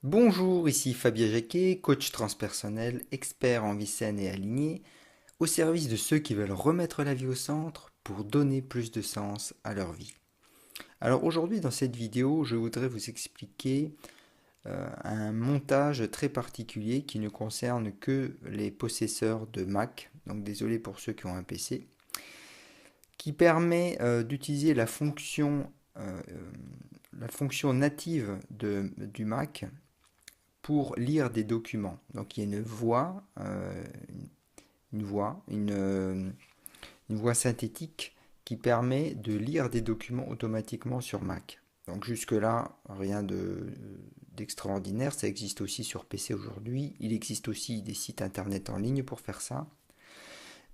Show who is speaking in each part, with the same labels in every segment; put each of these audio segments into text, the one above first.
Speaker 1: Bonjour, ici Fabien Jacquet, coach transpersonnel, expert en vie saine et alignée, au service de ceux qui veulent remettre la vie au centre pour donner plus de sens à leur vie. Alors aujourd'hui dans cette vidéo, je voudrais vous expliquer un montage très particulier qui ne concerne que les possesseurs de Mac, donc désolé pour ceux qui ont un PC, qui permet d'utiliser la fonction native du Mac pour lire des documents. Donc il y a une voix synthétique qui permet de lire des documents automatiquement sur Mac. Donc jusque-là, rien d'extraordinaire, ça existe aussi sur PC aujourd'hui. Il existe aussi des sites internet en ligne pour faire ça.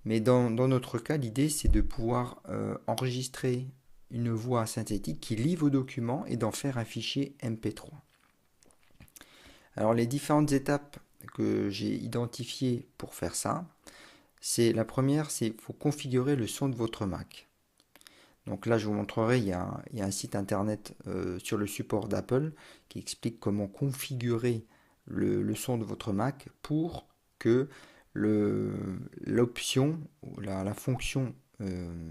Speaker 1: Mais dans notre cas, l'idée c'est de pouvoir enregistrer une voix synthétique qui lit vos documents et d'en faire un fichier MP3. Alors les différentes étapes que j'ai identifiées pour faire ça, c'est la première, c'est qu'il faut configurer le son de votre Mac. Donc là, je vous montrerai, il y a un site internet sur le support d'Apple qui explique comment configurer le son de votre Mac pour que l'option, la fonction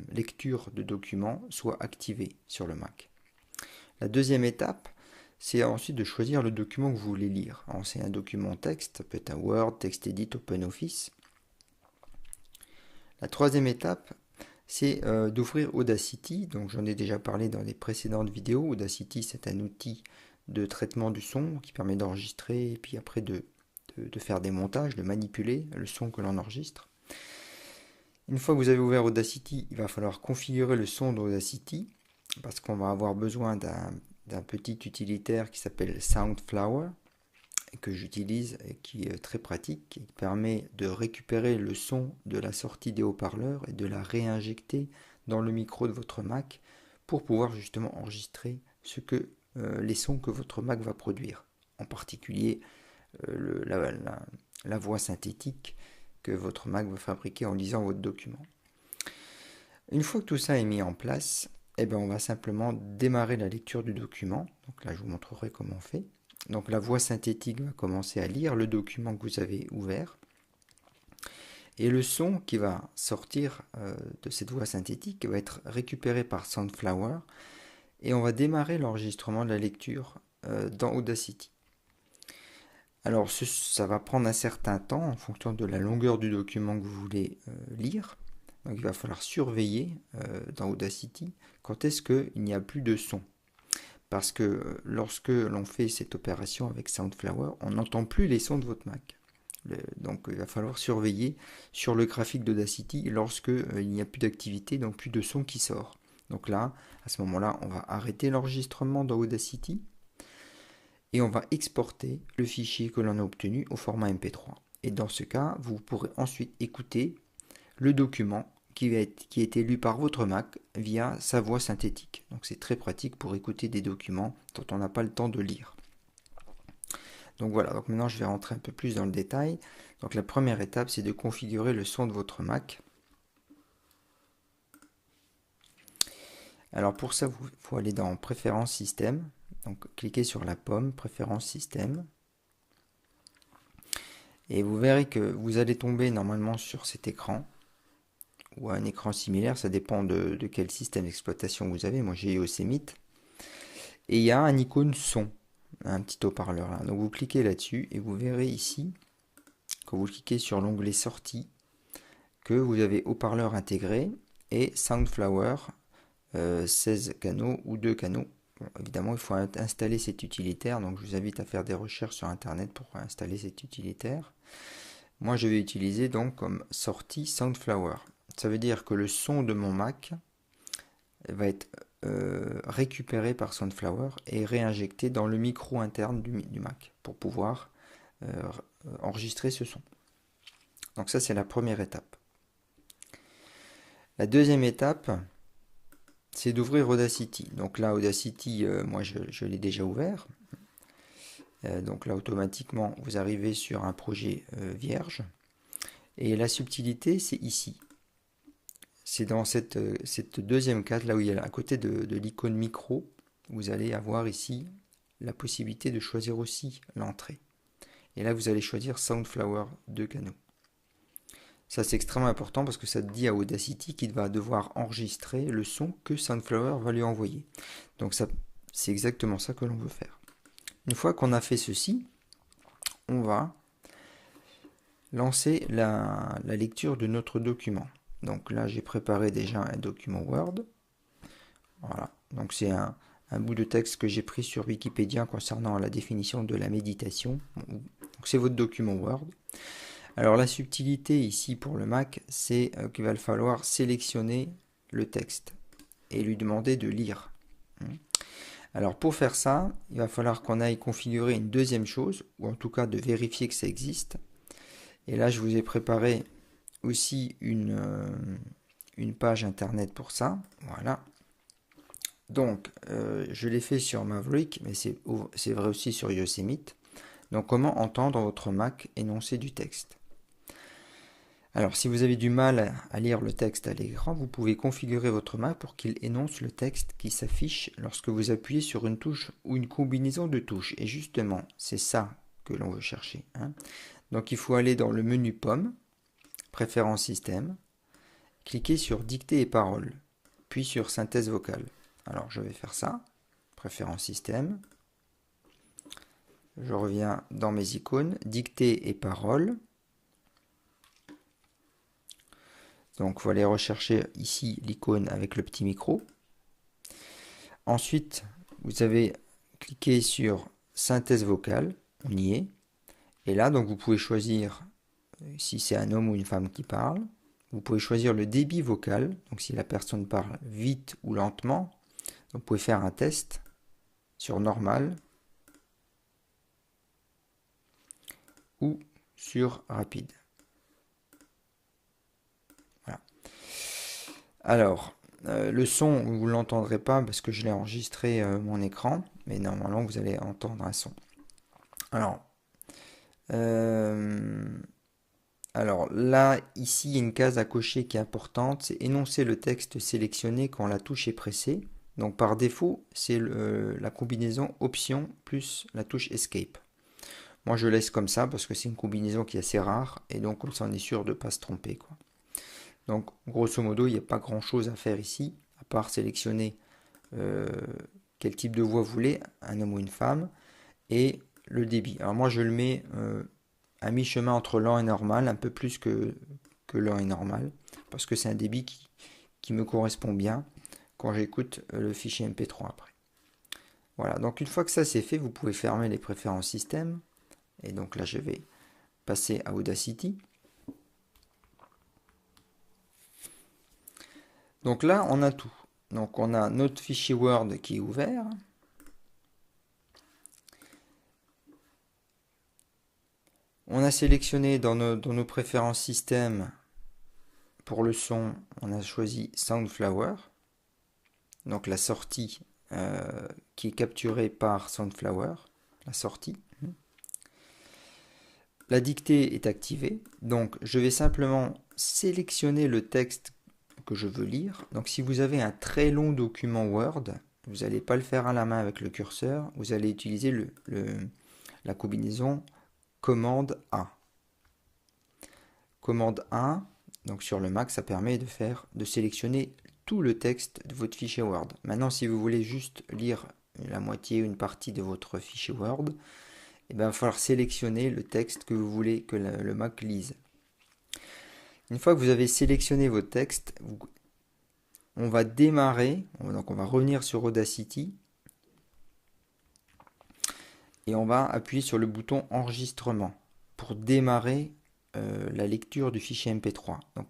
Speaker 1: lecture de documents soit activée sur le Mac. La deuxième étape, c'est ensuite de choisir le document que vous voulez lire. Alors, c'est un document texte, ça peut être un Word, TextEdit, OpenOffice. La troisième étape, c'est d'ouvrir Audacity. Donc j'en ai déjà parlé dans les précédentes vidéos. Audacity, c'est un outil de traitement du son qui permet d'enregistrer et puis après de faire des montages, de manipuler le son que l'on enregistre. Une fois que vous avez ouvert Audacity, il va falloir configurer le son d'Audacity parce qu'on va avoir besoin d'un petit utilitaire qui s'appelle Soundflower que j'utilise et qui est très pratique, qui permet de récupérer le son de la sortie des haut-parleurs et de la réinjecter dans le micro de votre Mac pour pouvoir justement enregistrer les sons que votre Mac va produire. En particulier la voix synthétique que votre Mac va fabriquer en lisant votre document. Une fois que tout ça est mis en place, eh bien on va simplement démarrer la lecture du document. Donc là, je vous montrerai comment on fait. Donc la voix synthétique va commencer à lire le document que vous avez ouvert. Et le son qui va sortir de cette voix synthétique va être récupéré par Soundflower. Et on va démarrer l'enregistrement de la lecture dans Audacity. Alors ça va prendre un certain temps en fonction de la longueur du document que vous voulez lire. Donc il va falloir surveiller dans Audacity quand est-ce qu'il n'y a plus de son. Parce que lorsque l'on fait cette opération avec Soundflower, on n'entend plus les sons de votre Mac. Donc il va falloir surveiller sur le graphique d'Audacity lorsque il n'y a plus d'activité, donc plus de son qui sort. Donc là, à ce moment-là, on va arrêter l'enregistrement dans Audacity et on va exporter le fichier que l'on a obtenu au format MP3. Et dans ce cas, vous pourrez ensuite écouter le document qui a été lu par votre Mac via sa voix synthétique. Donc c'est très pratique pour écouter des documents dont on n'a pas le temps de lire. Donc voilà, donc maintenant je vais rentrer un peu plus dans le détail. Donc la première étape, c'est de configurer le son de votre Mac. Alors pour ça, il faut aller dans Préférences système. Donc cliquez sur la pomme, Préférences système. Et vous verrez que vous allez tomber normalement sur cet écran ou un écran similaire, ça dépend de quel système d'exploitation vous avez. Moi j'ai Yosemite. Et il y a un icône son, un petit haut-parleur là. Donc vous cliquez là-dessus et vous verrez ici, quand vous cliquez sur l'onglet sortie, que vous avez haut-parleur intégré et Soundflower 16 canaux ou 2 canaux. Bon, évidemment, il faut installer cet utilitaire, donc je vous invite à faire des recherches sur internet pour installer cet utilitaire. Moi, je vais utiliser donc comme sortie Soundflower. Ça veut dire que le son de mon Mac va être récupéré par Soundflower et réinjecté dans le micro interne du Mac pour pouvoir enregistrer ce son. Donc ça, c'est la première étape. La deuxième étape, c'est d'ouvrir Audacity. Donc là, Audacity, moi, je l'ai déjà ouvert. Donc là, automatiquement, vous arrivez sur un projet vierge. Et la subtilité, c'est ici. C'est dans cette deuxième case, là où il y a à côté de l'icône micro, vous allez avoir ici la possibilité de choisir aussi l'entrée. Et là, vous allez choisir Soundflower de canaux. Ça, c'est extrêmement important parce que ça dit à Audacity qu'il va devoir enregistrer le son que Soundflower va lui envoyer. Donc ça, c'est exactement ça que l'on veut faire. Une fois qu'on a fait ceci, on va lancer la lecture de notre document. Donc là, j'ai préparé déjà un document Word. Voilà. Donc c'est un bout de texte que j'ai pris sur Wikipédia concernant la définition de la méditation. Donc c'est votre document Word. Alors la subtilité ici pour le Mac, c'est qu'il va falloir sélectionner le texte et lui demander de lire. Alors pour faire ça, il va falloir qu'on aille configurer une deuxième chose, ou en tout cas de vérifier que ça existe. Et là, je vous ai préparé aussi une page internet pour ça. Voilà. Donc, je l'ai fait sur Maverick, mais c'est vrai aussi sur Yosemite. Donc, comment entendre votre Mac énoncer du texte? Alors, si vous avez du mal à lire le texte à l'écran, vous pouvez configurer votre Mac pour qu'il énonce le texte qui s'affiche lorsque vous appuyez sur une touche ou une combinaison de touches. Et justement, c'est ça que l'on veut chercher. Donc, il faut aller dans le menu Pomme, Préférences système, cliquer sur Dictée et paroles, puis sur Synthèse vocale. Alors, je vais faire ça. Préférences système. Je reviens dans mes icônes, Dictée et paroles. Donc, il faut aller rechercher ici l'icône avec le petit micro. Ensuite, vous avez cliqué sur Synthèse vocale. On y est. Et là, donc, vous pouvez choisir si c'est un homme ou une femme qui parle. Vous pouvez choisir le débit vocal. Donc, si la personne parle vite ou lentement. Vous pouvez faire un test sur normal ou sur rapide. Voilà. Alors, le son, vous ne l'entendrez pas parce que je l'ai enregistré mon écran, mais normalement vous allez entendre un son. Alors, là, ici, il y a une case à cocher qui est importante, c'est énoncer le texte sélectionné quand la touche est pressée. Donc par défaut, c'est la combinaison Option plus la touche Escape. Moi, je laisse comme ça parce que c'est une combinaison qui est assez rare et donc comme ça, on est sûr de ne pas se tromper, quoi. Donc, grosso modo, il n'y a pas grand-chose à faire ici, à part sélectionner quel type de voix vous voulez, un homme ou une femme, et le débit. Alors moi, je le mets à mi-chemin entre lent et normal, un peu plus que lent et normal, parce que c'est un débit qui me correspond bien quand j'écoute le fichier MP3 après. Voilà, donc une fois que ça c'est fait, vous pouvez fermer les préférences système, et donc là, je vais passer à Audacity. Donc là, on a tout. Donc on a notre fichier Word qui est ouvert. On a sélectionné dans nos préférences système, pour le son, on a choisi Soundflower. Donc la sortie qui est capturée par Soundflower, la sortie. La dictée est activée. Donc je vais simplement sélectionner le texte que je veux lire. Donc si vous avez un très long document Word, vous n'allez pas le faire à la main avec le curseur, vous allez utiliser la combinaison commande A. Commande A, donc sur le Mac, ça permet de sélectionner tout le texte de votre fichier Word. Maintenant, si vous voulez juste lire la moitié, une partie de votre fichier Word, il va falloir sélectionner le texte que vous voulez que le Mac lise. Une fois que vous avez sélectionné votre texte, on va démarrer, donc on va revenir sur Audacity et on va appuyer sur le bouton enregistrement pour démarrer la lecture du fichier MP3. Donc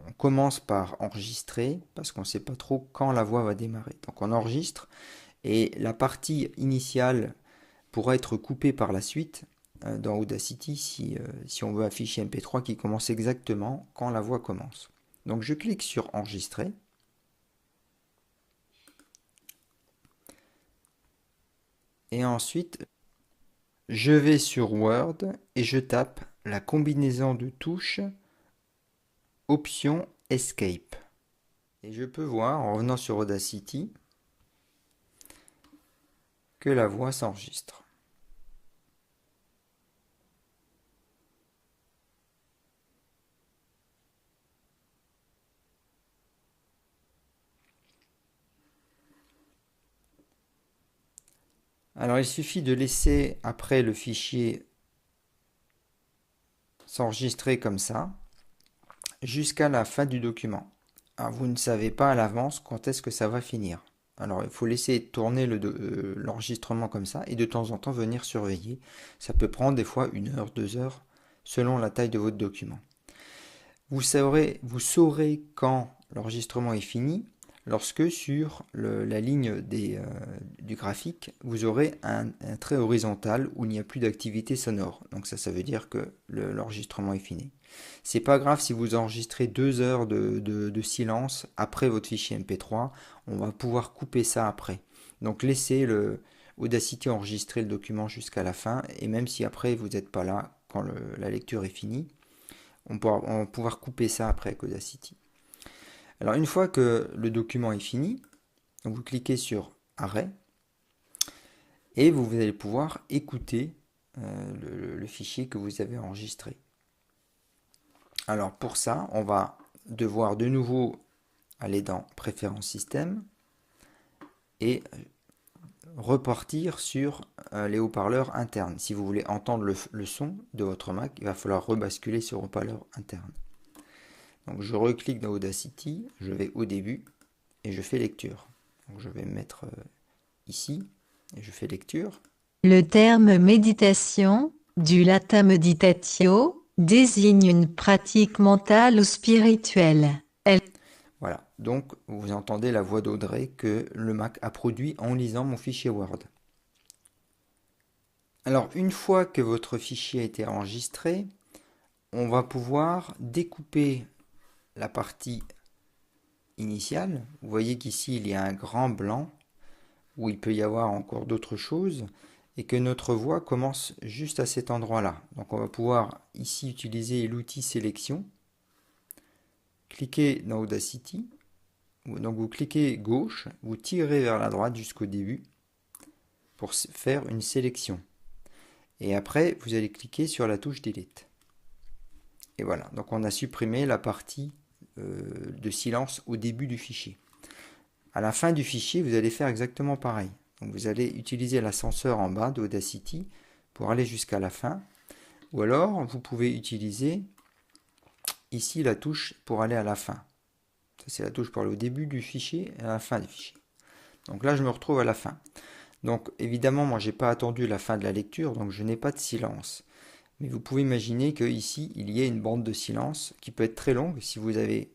Speaker 1: on commence par enregistrer parce qu'on ne sait pas trop quand la voix va démarrer. Donc on enregistre et la partie initiale pourra être coupée par la suite dans Audacity si on veut un fichier MP3 qui commence exactement quand la voix commence. Donc je clique sur enregistrer. Et ensuite, je vais sur Word et je tape la combinaison de touches Option Escape. Et je peux voir, en revenant sur Audacity, que la voix s'enregistre. Alors il suffit de laisser après le fichier s'enregistrer comme ça jusqu'à la fin du document. Alors, vous ne savez pas à l'avance quand est-ce que ça va finir. Alors il faut laisser tourner l'enregistrement comme ça et de temps en temps venir surveiller. Ça peut prendre des fois 1 heure, 2 heures selon la taille de votre document. Vous saurez quand l'enregistrement est fini lorsque sur la ligne du graphique, vous aurez un trait horizontal où il n'y a plus d'activité sonore. Donc ça veut dire que l'enregistrement est fini. C'est pas grave si vous enregistrez 2 heures de silence après votre fichier MP3, on va pouvoir couper ça après. Donc laissez Audacity enregistrer le document jusqu'à la fin, et même si après vous n'êtes pas là quand la lecture est finie, on va pouvoir couper ça après avec Audacity. Alors une fois que le document est fini, vous cliquez sur Arrêt et vous allez pouvoir écouter le fichier que vous avez enregistré. Alors pour ça, on va devoir de nouveau aller dans Préférences système et repartir sur les haut-parleurs internes. Si vous voulez entendre le son de votre Mac, il va falloir rebasculer sur haut-parleur interne. Donc je reclique dans Audacity, je vais au début et je fais lecture. Donc je vais me mettre ici et je fais lecture.
Speaker 2: Le terme méditation, du latin meditatio, désigne une pratique mentale ou spirituelle.
Speaker 1: Voilà, donc vous entendez la voix d'Audrey que le Mac a produit en lisant mon fichier Word. Alors une fois que votre fichier a été enregistré, on va pouvoir découper la partie initiale. Vous voyez qu'ici il y a un grand blanc où il peut y avoir encore d'autres choses et que notre voix commence juste à cet endroit-là. Donc on va pouvoir ici utiliser l'outil sélection. Cliquez dans Audacity. Donc vous cliquez gauche, vous tirez vers la droite jusqu'au début pour faire une sélection. Et après, vous allez cliquer sur la touche Delete. Et voilà, donc on a supprimé la partie de silence au début du fichier. À la fin du fichier, vous allez faire exactement pareil. Donc vous allez utiliser l'ascenseur en bas d'Audacity pour aller jusqu'à la fin. Ou alors, vous pouvez utiliser ici la touche pour aller à la fin. Ça, c'est la touche pour aller au début du fichier et à la fin du fichier. Donc là, je me retrouve à la fin. Donc évidemment, moi, je n'ai pas attendu la fin de la lecture, donc je n'ai pas de silence. Mais vous pouvez imaginer qu'ici, il y ait une bande de silence qui peut être très longue. Si vous avez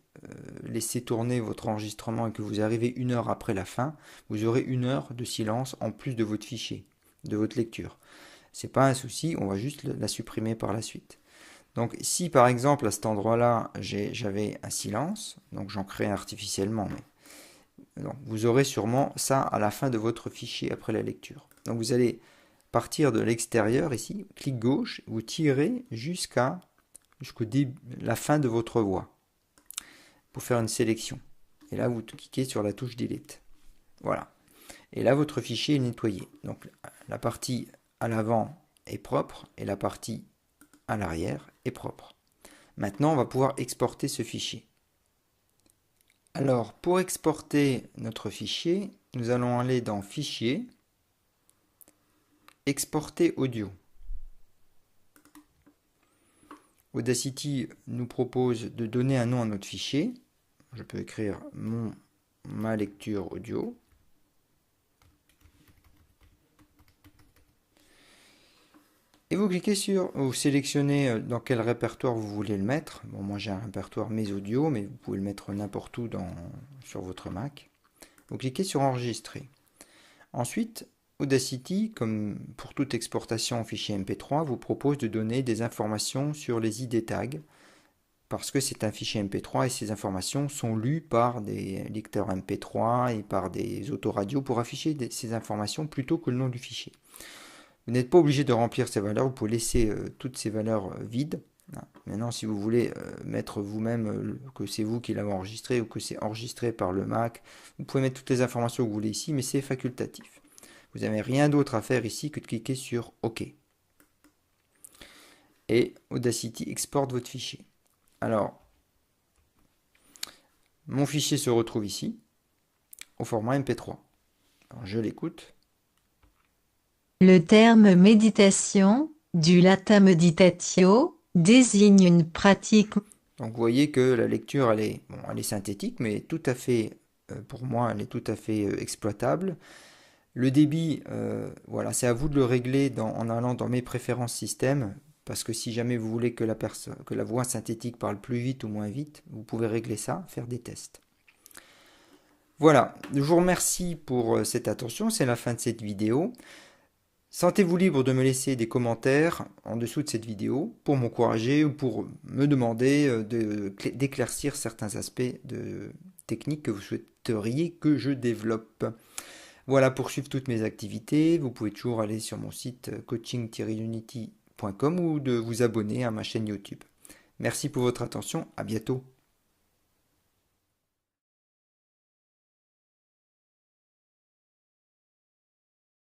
Speaker 1: laissé tourner votre enregistrement et que vous arrivez 1 heure après la fin, vous aurez 1 heure de silence en plus de votre fichier, de votre lecture. C'est pas un souci, on va juste la supprimer par la suite. Donc si par exemple à cet endroit-là, j'avais un silence, donc j'en crée artificiellement, mais donc, vous aurez sûrement ça à la fin de votre fichier après la lecture. Donc vous allez partir de l'extérieur ici, clic gauche, vous tirez jusqu'à la fin de votre voix pour faire une sélection. Et là, vous cliquez sur la touche Delete. Voilà. Et là, votre fichier est nettoyé. Donc la partie à l'avant est propre et la partie à l'arrière est propre. Maintenant, on va pouvoir exporter ce fichier. Alors, pour exporter notre fichier, nous allons aller dans Fichier, Exporter audio. Audacity nous propose de donner un nom à notre fichier. Je peux écrire ma lecture audio. Et vous cliquez sur, vous sélectionnez dans quel répertoire vous voulez le mettre. Bon, moi j'ai un répertoire mes audios, mais vous pouvez le mettre n'importe où sur votre Mac. Vous cliquez sur Enregistrer. Ensuite, Audacity, comme pour toute exportation en fichier MP3, vous propose de donner des informations sur les ID tags, parce que c'est un fichier MP3 et ces informations sont lues par des lecteurs MP3 et par des autoradios pour afficher ces informations plutôt que le nom du fichier. Vous n'êtes pas obligé de remplir ces valeurs, vous pouvez laisser toutes ces valeurs vides. Maintenant, si vous voulez mettre vous-même que c'est vous qui l'avez enregistré ou que c'est enregistré par le Mac, vous pouvez mettre toutes les informations que vous voulez ici, mais c'est facultatif. Vous n'avez rien d'autre à faire ici que de cliquer sur OK. Et Audacity exporte votre fichier. Alors, mon fichier se retrouve ici, au format MP3. Alors, je l'écoute.
Speaker 2: Le terme méditation, du latin meditatio, désigne une pratique.
Speaker 1: Donc vous voyez que la lecture, elle est synthétique, mais tout à fait, pour moi, elle est tout à fait exploitable. Le débit, voilà, c'est à vous de le régler en allant dans mes préférences système, parce que si jamais vous voulez que la voix synthétique parle plus vite ou moins vite, vous pouvez régler ça, faire des tests. Voilà, je vous remercie pour cette attention, c'est la fin de cette vidéo. Sentez-vous libre de me laisser des commentaires en dessous de cette vidéo pour m'encourager ou pour me demander d'éclaircir certains aspects de techniques que vous souhaiteriez que je développe. Voilà, pour suivre toutes mes activités, vous pouvez toujours aller sur mon site coaching-unity.com ou de vous abonner à ma chaîne YouTube. Merci pour votre attention, à bientôt.